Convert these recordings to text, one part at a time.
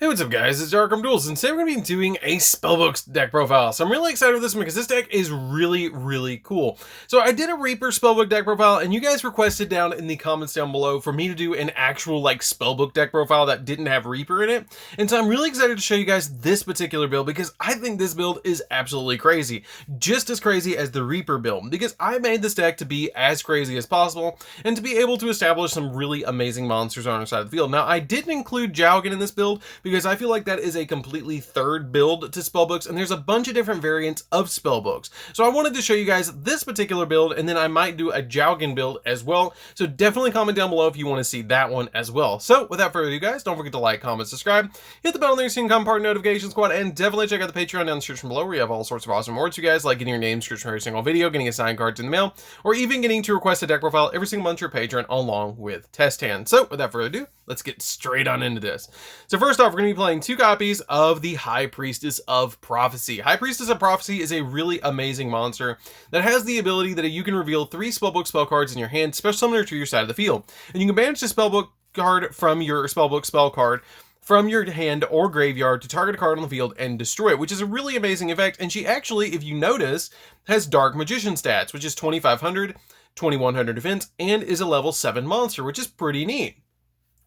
Hey, what's up guys, it's DarkArmedDuelist, and today we're going to be doing a Spellbook deck profile. So I'm really excited for this one because this deck is really cool. So I did a Reaper Spellbook deck profile, and you guys requested down in the comments down below for me to do an actual Spellbook deck profile that didn't have Reaper in it. And so I'm really excited to show you guys this particular build because I think this build is absolutely crazy. Just as crazy as the Reaper build, because I made this deck to be as crazy as possible and to be able to establish some really amazing monsters on our side of the field. Now I didn't include Yugioh in this build because I feel like that is a completely third build to Spellbooks, and there's a bunch of different variants of Spellbooks. So I wanted to show you guys this particular build, and then I might do a Yugioh build as well. So definitely comment down below if you want to see that one as well. So without further ado guys, don't forget to like, comment, subscribe, hit the bell on there so you can become part of the notification squad, and definitely check out the Patreon down in the description below where you have all sorts of awesome rewards you guys, like getting your name description for every single video, getting assigned cards in the mail, or even getting to request a deck profile every single month through Patreon along with test hands. So without further ado, let's get straight on into this. So first off, we're going to be playing two copies of the High Priestess of Prophecy. High Priestess of Prophecy is a really amazing monster that has the ability that you can reveal 3 Spellbook spell cards in your hand, special summoner to your side of the field. And you can banish the Spellbook card from your Spellbook spell card from your hand or graveyard to target a card on the field and destroy it, which is a really amazing effect. And she actually, if you notice, has Dark Magician stats, which is 2500, 2100 defense, and is a level 7 monster, which is pretty neat.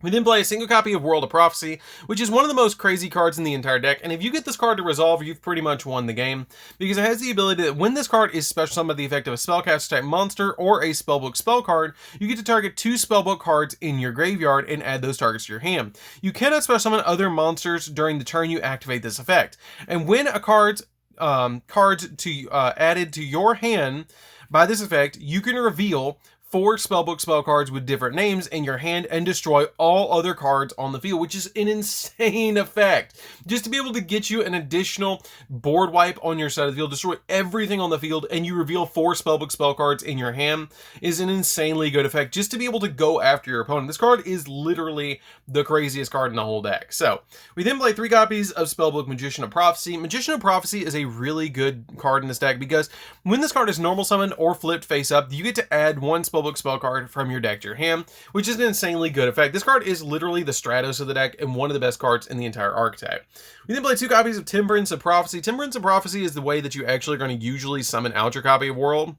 We then play a single copy of World of Prophecy, which is one of the most crazy cards in the entire deck, and if you get this card to resolve, you've pretty much won the game, because it has the ability that when this card is special summoned by the effect of a spellcaster type monster or a Spellbook spell card, you get to target 2 Spellbook cards in your graveyard and add those targets to your hand. You cannot special summon other monsters during the turn you activate this effect, and when a cards added to your hand by this effect, you can reveal 4 Spellbook spell cards with different names in your hand and destroy all other cards on the field, which is an insane effect. Just to be able to get you an additional board wipe on your side of the field, destroy everything on the field, and you reveal 4 Spellbook spell cards in your hand is an insanely good effect just to be able to go after your opponent. This card is literally the craziest card in the whole deck. So we then play 3 copies of Spellbook Magician of Prophecy. Magician of Prophecy is a really good card in this deck because when this card is normal summoned or flipped face up, you get to add 1 Spellbook spell card from your deck to your hand, which is an insanely good effect. This card is literally the Stratos of the deck and one of the best cards in the entire archetype. We then play 2 copies of Temperance of Prophecy. Temperance of Prophecy is the way that you actually are going to usually summon out your copy of World,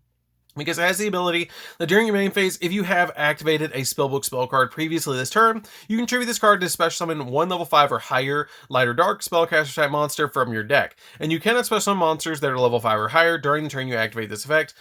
because it has the ability that during your main phase, if you have activated a Spellbook spell card previously this turn, you can tribute this card to special summon 1 level 5 or higher light or dark spellcaster type monster from your deck. And you cannot special summon monsters that are level 5 or higher during the turn you activate this effect,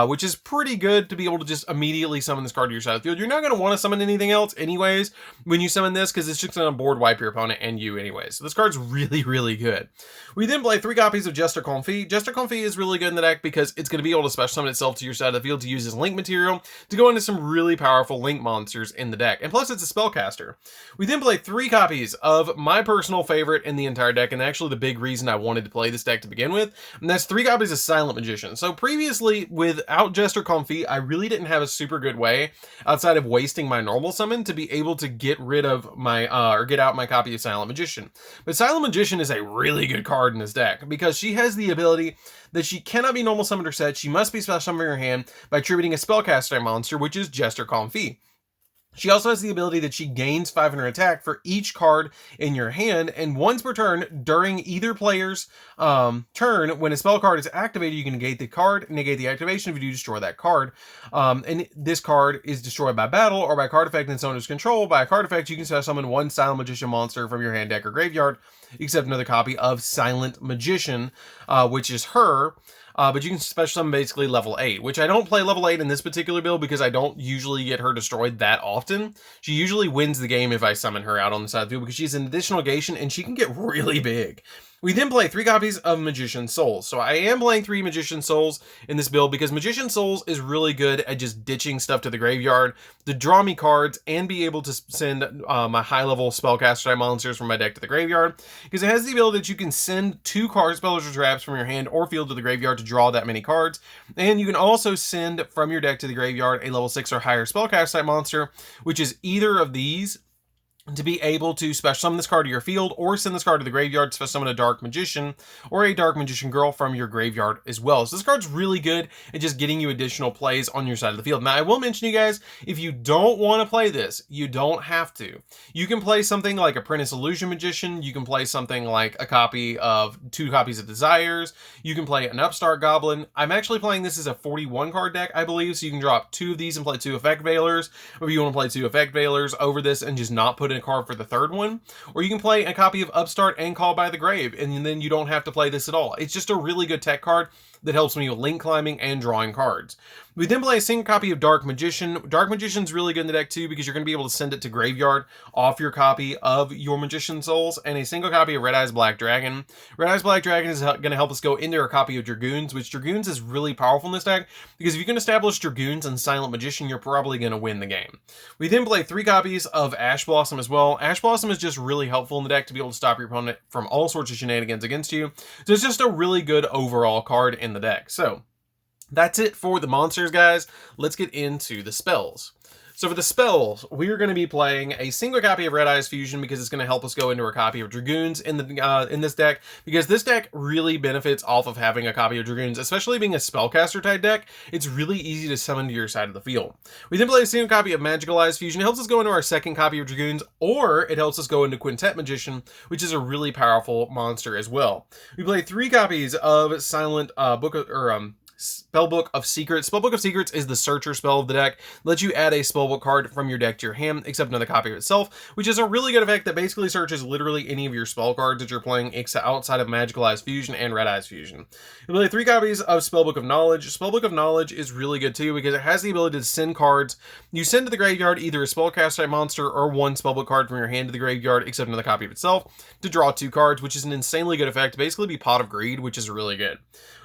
which is pretty good to be able to just immediately summon this card to your side of the field. You're not going to want to summon anything else anyways when you summon this, because it's just going to board wipe your opponent and you anyways. So this card's really good. We then play 3 copies of Jester Confit. Jester Confit is really good in the deck because it's going to be able to special summon itself to your side of the field to use as link material to go into some really powerful link monsters in the deck. And plus it's a spellcaster. We then play 3 copies of my personal favorite in the entire deck, and actually the big reason I wanted to play this deck to begin with, and that's 3 copies of Silent Magician. So previously, without Jester Confit, I really didn't have a super good way outside of wasting my normal summon to be able to get rid of my or get out my copy of Silent Magician. But Silent Magician is a really good card in this deck because she has the ability that she cannot be normal summoned or set. She must be special summoned in her hand by attributing a spellcaster monster, which is Jester Confit. She also has the ability that she gains 500 attack for each card in your hand, and once per turn during either player's turn, when a spell card is activated, you can negate the card, negate the activation if you do destroy that card. And this card is destroyed by battle or by card effect in its owner's control. By a card effect, you can summon 1 Silent Magician monster from your hand, deck, or graveyard, except another copy of Silent Magician, which is her. But you can special summon basically level 8, which I don't play level 8 in this particular build because I don't usually get her destroyed that often. She usually wins the game if I summon her out on the side of the field because she's an additional negation and she can get really big. We then play 3 copies of Magician Souls. So I am playing 3 Magician Souls in this build because Magician Souls is really good at just ditching stuff to the graveyard to draw me cards and be able to send my high-level spellcaster type monsters from my deck to the graveyard, because it has the ability that you can send 2 card spells or traps from your hand or field to the graveyard to draw that many cards. And you can also send from your deck to the graveyard a level 6 or higher spellcaster type monster, which is either of these to be able to special summon this card to your field or send this card to the graveyard to special summon a Dark Magician or a Dark Magician Girl from your graveyard as well. So this card's really good at just getting you additional plays on your side of the field. Now, I will mention, you guys, if you don't want to play this, you don't have to. You can play something like Apprentice Illusion Magician. You can play something like a copy of 2 copies of Desires. You can play an Upstart Goblin. I'm actually playing this as a 41 card deck, I believe, so you can drop 2 of these and play 2 Effect Veilers. Or if you want to play 2 Effect Veilers over this and just not put in a card for the third one, or you can play a copy of Upstart and Call by the Grave, and then you don't have to play this at all. It's just a really good tech card that helps me with link climbing and drawing cards. We then play a single copy of Dark Magician. Dark Magician's really good in the deck too, because you're going to be able to send it to graveyard off your copy of your Magician Souls, and a single copy of Red Eyes Black Dragon. Red Eyes Black Dragon is going to help us go into a copy of Dragoons, which Dragoons is really powerful in this deck, because if you can establish Dragoons and Silent Magician, you're probably going to win the game. We then play 3 copies of Ash Blossom as well. Ash Blossom is just really helpful in the deck to be able to stop your opponent from all sorts of shenanigans against you. So it's just a really good overall card in the deck. So that's it for the monsters, guys. Let's get into the spells. So for the spells, we are going to be playing a single copy of Red Eyes Fusion, because it's going to help us go into a copy of Dragoons in this deck, because this deck really benefits off of having a copy of Dragoons, especially being a spellcaster type deck. It's really easy to summon to your side of the field. We then play a single copy of Magical Eyes Fusion. It helps us go into our second copy of Dragoons, or it helps us go into Quintet Magician, which is a really powerful monster as well. We play 3 copies of Silent Spellbook of Secrets. Spellbook of Secrets is the searcher spell of the deck. Lets you add a spellbook card from your deck to your hand, except another copy of itself, which is a really good effect that basically searches literally any of your spell cards that you're playing outside of Magical Eyes Fusion and Red Eyes Fusion. You play 3 copies of Spellbook of Knowledge. Spellbook of Knowledge is really good too, because it has the ability to send cards. You send to the graveyard either a spellcast type monster or 1 spellbook card from your hand to the graveyard, except another copy of itself, to draw 2 cards, which is an insanely good effect. Basically be Pot of Greed, which is really good.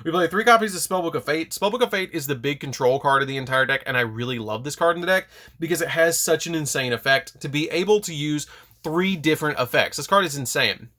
We play 3 copies of Spellbook of Fate. Spellbook of Fate is the big control card of the entire deck, and I really love this card in the deck because it has such an insane effect to be able to use 3 different effects. This card is insane.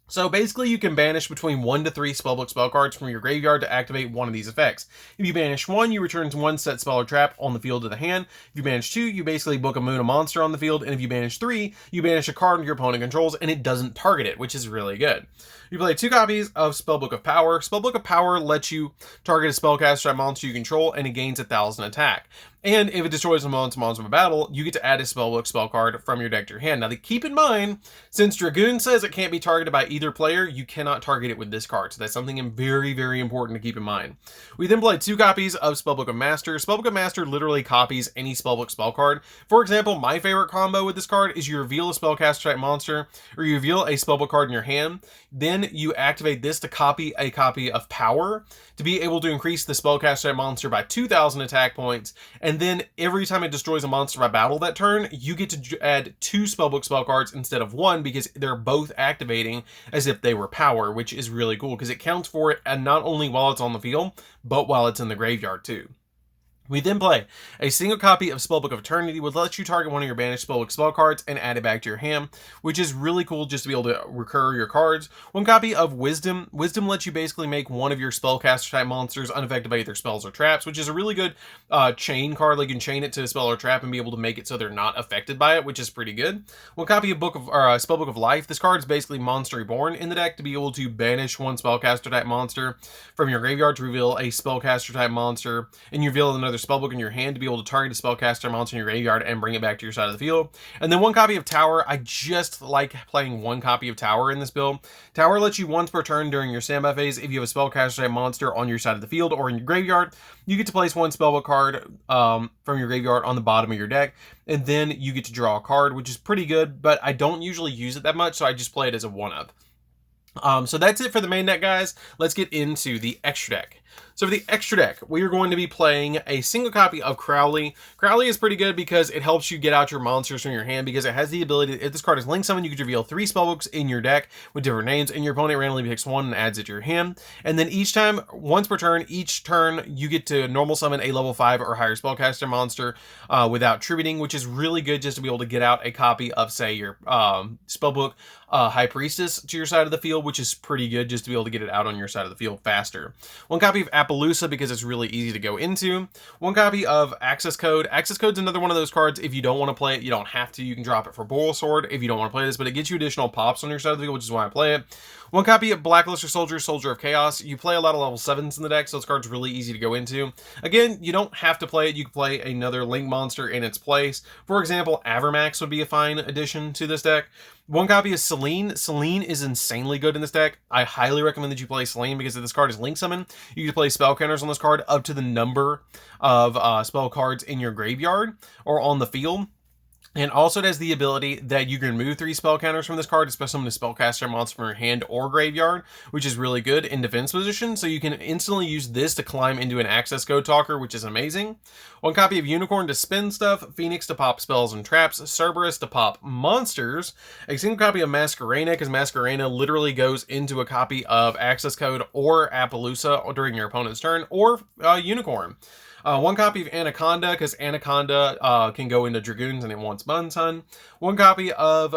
So basically you can banish between 1 to 3 Spellbook spell cards from your graveyard to activate one of these effects. If you banish 1, you return 1 set spell or trap on the field to the hand. If you banish 2, you basically book a moon a monster on the field. And if you banish 3, you banish a card your opponent controls, and it doesn't target it, which is really good. You play 2 copies of Spellbook of Power. Spellbook of Power lets you target a spellcaster type monster you control, and it gains 1,000 attack. And if it destroys a monster of a battle, you get to add a Spellbook spell card from your deck to your hand. Now, keep in mind, since Dragoon says it can't be targeted by either player, you cannot target it with this card. So that's something very, very important to keep in mind. We then play 2 copies of Spellbook of Master. Spellbook of Master literally copies any Spellbook spell card. For example, my favorite combo with this card is you reveal a spellcaster type monster, or you reveal a Spellbook card in your hand. Then you activate this to copy a copy of Power to be able to increase the spellcaster type monster by 2,000 attack points. And then every time it destroys a monster by battle that turn, you get to add 2 Spellbook spell cards instead of 1, because they're both activating as if they were Power, which is really cool because it counts for it, and not only while it's on the field, but while it's in the graveyard too. We then play a single copy of Spellbook of Eternity, which lets you target one of your banished Spellbook spell cards and add it back to your hand, which is really cool just to be able to recur your cards. 1 copy of Wisdom. Wisdom lets you basically make one of your spellcaster type monsters unaffected by either spells or traps, which is a really good chain card. Like you can chain it to a spell or trap and be able to make it so they're not affected by it, which is pretty good. 1 copy of Spellbook of Life. This card is basically Monster Reborn in the deck to be able to banish 1 spellcaster type monster from your graveyard to reveal a spellcaster type monster, and you reveal another spellbook in your hand to be able to target a spellcaster monster in your graveyard and bring it back to your side of the field. And then 1 copy of Tower. I just like playing 1 copy of Tower in this build. Tower lets you once per turn during your standby phase, if you have a spellcaster type monster on your side of the field or in your graveyard, you get to place 1 spellbook card from your graveyard on the bottom of your deck, and then you get to draw a card, which is pretty good, but I don't usually use it that much, so I just play it as a 1-up. So that's it for the main deck, guys. Let's get into the extra deck. So for the extra deck, we are going to be playing a single copy of Crowley. Crowley is pretty good because it helps you get out your monsters from your hand, because it has the ability, if this card is link summoned, you can reveal 3 spellbooks in your deck with different names, and your opponent randomly picks 1 and adds it to your hand. And then each time, once per turn, each turn, you get to normal summon a level 5 or higher spellcaster monster without tributing, which is really good just to be able to get out a copy of, say, your spellbook High Priestess to your side of the field, field, which is pretty good just to be able to get it out on your side of the field faster. 1 copy of Appaloosa because it's really easy to go into. 1 copy of Access Code. Access Code's another one of those cards. If you don't want to play it, you don't have to. You can drop it for Boral Sword if you don't want to play this, but it gets you additional pops on your side of the field, which is why I play it. 1 copy of Blackluster Soldier, Soldier of Chaos. You play a lot of level 7s in the deck, so this card's really easy to go into. Again, you don't have to play it. You can play another Link monster in its place. For example, Avermax would be a fine addition to this deck. 1 copy of Selene. Selene is insanely good in this deck. I highly recommend that you play Selene because if this card is Link Summon, you can play spell counters on this card up to the number of spell cards in your graveyard or on the field. And also it has the ability that you can remove 3 spell counters from this card, especially when a spellcaster monster from your hand or graveyard, which is really good in defense position. So you can instantly use this to climb into an access code talker, which is amazing. 1 copy of Unicorn to spin stuff, Phoenix to pop spells and traps, Cerberus to pop monsters, a single copy of Masquerena, because Masquerena literally goes into a copy of access code or Appaloosa during your opponent's turn, or Unicorn. 1 copy of Anaconda, because Anaconda can go into Dragoons and it wants Bun Sun. 1 copy of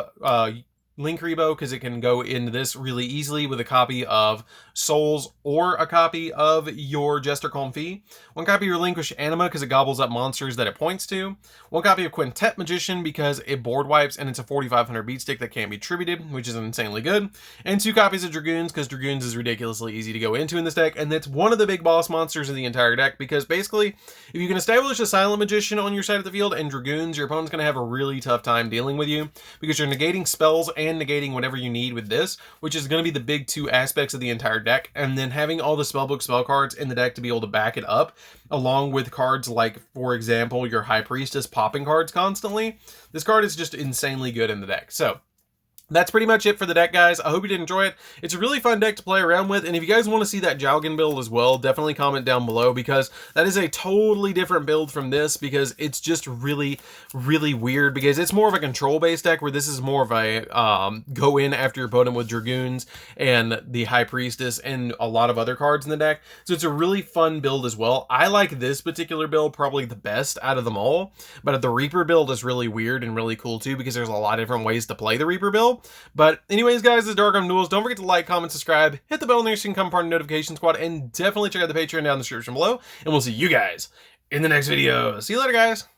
Linkuriboh, because it can go into this really easily with a copy of Souls or a copy of your Jester Confit. 1 copy of Relinquish Anima, because it gobbles up monsters that it points to. 1 copy of Quintet Magician, because it board wipes and it's a 4500 beat stick that can't be tributed, which is insanely good. And 2 copies of Dragoons, because Dragoons is ridiculously easy to go into in this deck, and that's one of the big boss monsters in the entire deck, because basically, if you can establish a Silent Magician on your side of the field and Dragoons, your opponent's going to have a really tough time dealing with you, because you're negating spells and negating whatever you need with this, which is going to be the big 2 aspects of the entire deck, and then having all the Spellbook spell cards in the deck to be able to back it up, along with cards like, for example, your High Priestess popping cards constantly. This card is just insanely good in the deck. So that's pretty much it for the deck, guys. I hope you did enjoy it. It's a really fun deck to play around with, and if you guys want to see that Jowgen build as well, definitely comment down below, because that is a totally different build from this, because it's just really, really weird, because it's more of a control-based deck, where this is more of a go in after your opponent with Dragoons and the High Priestess and a lot of other cards in the deck. So it's a really fun build as well. I like this particular build probably the best out of them all, but the Reaper build is really weird and really cool too, because there's a lot of different ways to play the Reaper build. But anyways, guys, this is DarkArmedDuelist. Don't forget to like, comment, subscribe, hit the bell near so you can become part of the notification squad, and definitely check out the Patreon down in the description below. And we'll see you guys in the next video. See you later, guys.